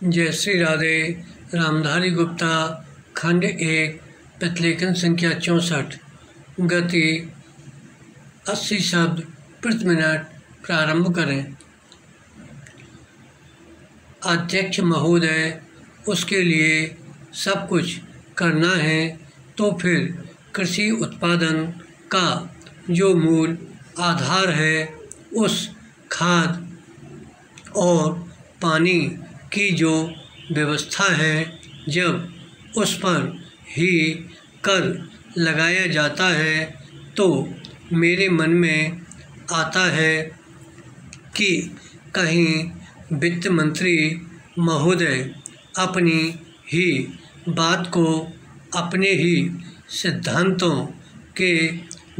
जय श्री राधे। रामधारी गुप्ता खंड 1 प्रतिलेखन संख्या 64 गति 80 शब्द प्रति मिनट प्रारंभ करें। अध्यक्ष महोदय, उसके लिए सब कुछ करना है तो फिर कृषि उत्पादन का जो मूल आधार है उस खाद और पानी की जो व्यवस्था है, जब उस पर ही कर लगाया जाता है तो मेरे मन में आता है कि कहीं वित्त मंत्री महोदय अपनी ही बात को अपने ही सिद्धांतों के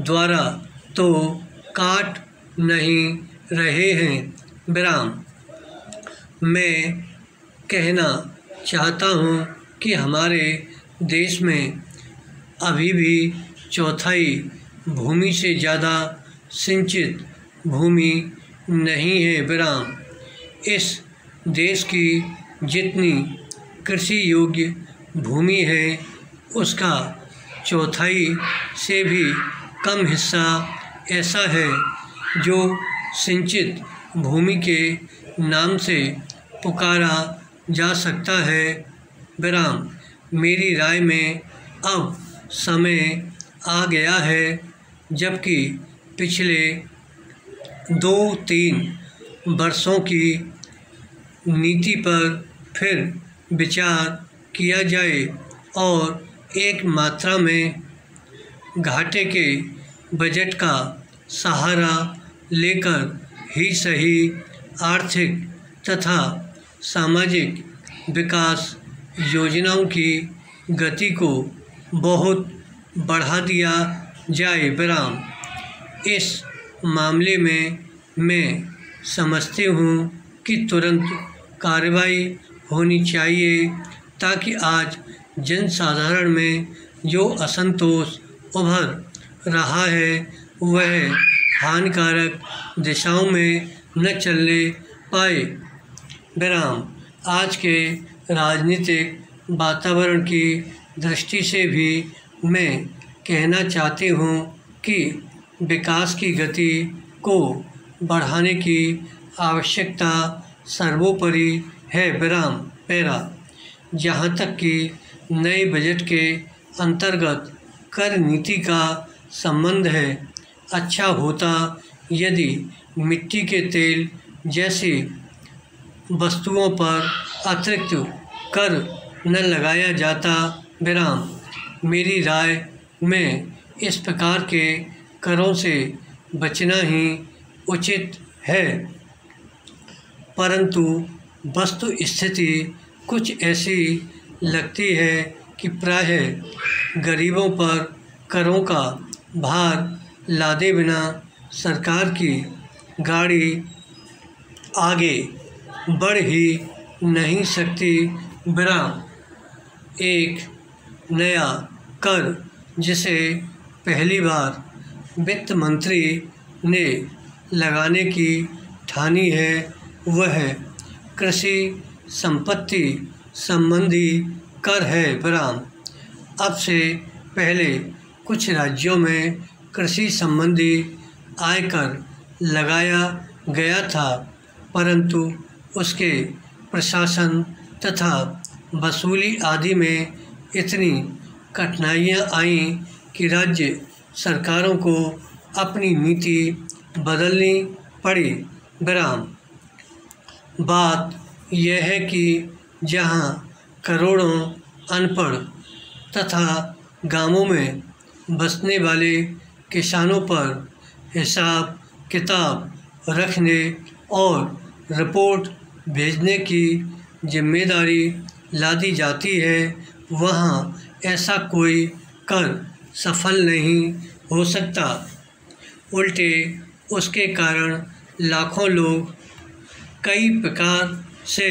द्वारा तो काट नहीं रहे हैं। विराम। मैं कहना चाहता हूँ कि हमारे देश में अभी भी चौथाई भूमि से ज़्यादा सिंचित भूमि नहीं है। विराम। इस देश की जितनी कृषि योग्य भूमि है उसका चौथाई से भी कम हिस्सा ऐसा है जो सिंचित भूमि के नाम से पुकारा जा सकता है। विराम। मेरी राय में अब समय आ गया है, जबकि पिछले 2-3 वर्षों की नीति पर फिर विचार किया जाए और एक मात्रा में घाटे के बजट का सहारा लेकर ही सही आर्थिक तथा सामाजिक विकास योजनाओं की गति को बहुत बढ़ा दिया जाए। विराम। इस मामले में मैं समझती हूँ कि तुरंत कार्रवाई होनी चाहिए ताकि आज जनसाधारण में जो असंतोष उभर रहा है वह हानिकारक दिशाओं में न चलने पाए। विराम। आज के राजनीतिक वातावरण की दृष्टि से भी मैं कहना चाहती हूँ कि विकास की गति को बढ़ाने की आवश्यकता सर्वोपरि है। विराम। पैरा। जहाँ तक कि नए बजट के अंतर्गत कर नीति का संबंध है, अच्छा होता यदि मिट्टी के तेल जैसी वस्तुओं पर अतिरिक्त कर न लगाया जाता। विराम। मेरी राय में इस प्रकार के करों से बचना ही उचित है, परंतु वस्तु स्थिति कुछ ऐसी लगती है कि प्रायः गरीबों पर करों का भार लादे बिना सरकार की गाड़ी आगे बढ़ ही नहीं सकती। विराम। एक नया कर जिसे पहली बार वित्त मंत्री ने लगाने की ठानी है वह कृषि संपत्ति संबंधी कर है। विराम। अब से पहले कुछ राज्यों में कृषि संबंधी आयकर लगाया गया था, परंतु उसके प्रशासन तथा वसूली आदि में इतनी कठिनाइयाँ आईं कि राज्य सरकारों को अपनी नीति बदलनी पड़ी। विराम। बात यह है कि जहाँ करोड़ों अनपढ़ तथा गांवों में बसने वाले किसानों पर हिसाब किताब रखने और रिपोर्ट भेजने की जिम्मेदारी लादी जाती है, वहाँ ऐसा कोई कर सफल नहीं हो सकता। उल्टे उसके कारण लाखों लोग कई प्रकार से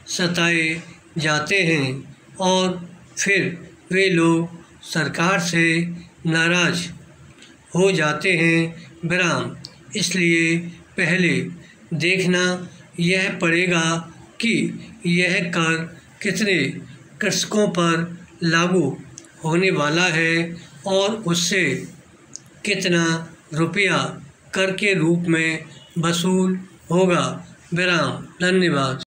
सताए जाते हैं और फिर वे लोग सरकार से नाराज़ हो जाते हैं। विराम। इसलिए पहले देखना यह पड़ेगा कि यह कर कितने कृषकों पर लागू होने वाला है और उससे कितना रुपया कर के रूप में वसूल होगा। विराम। धन्यवाद।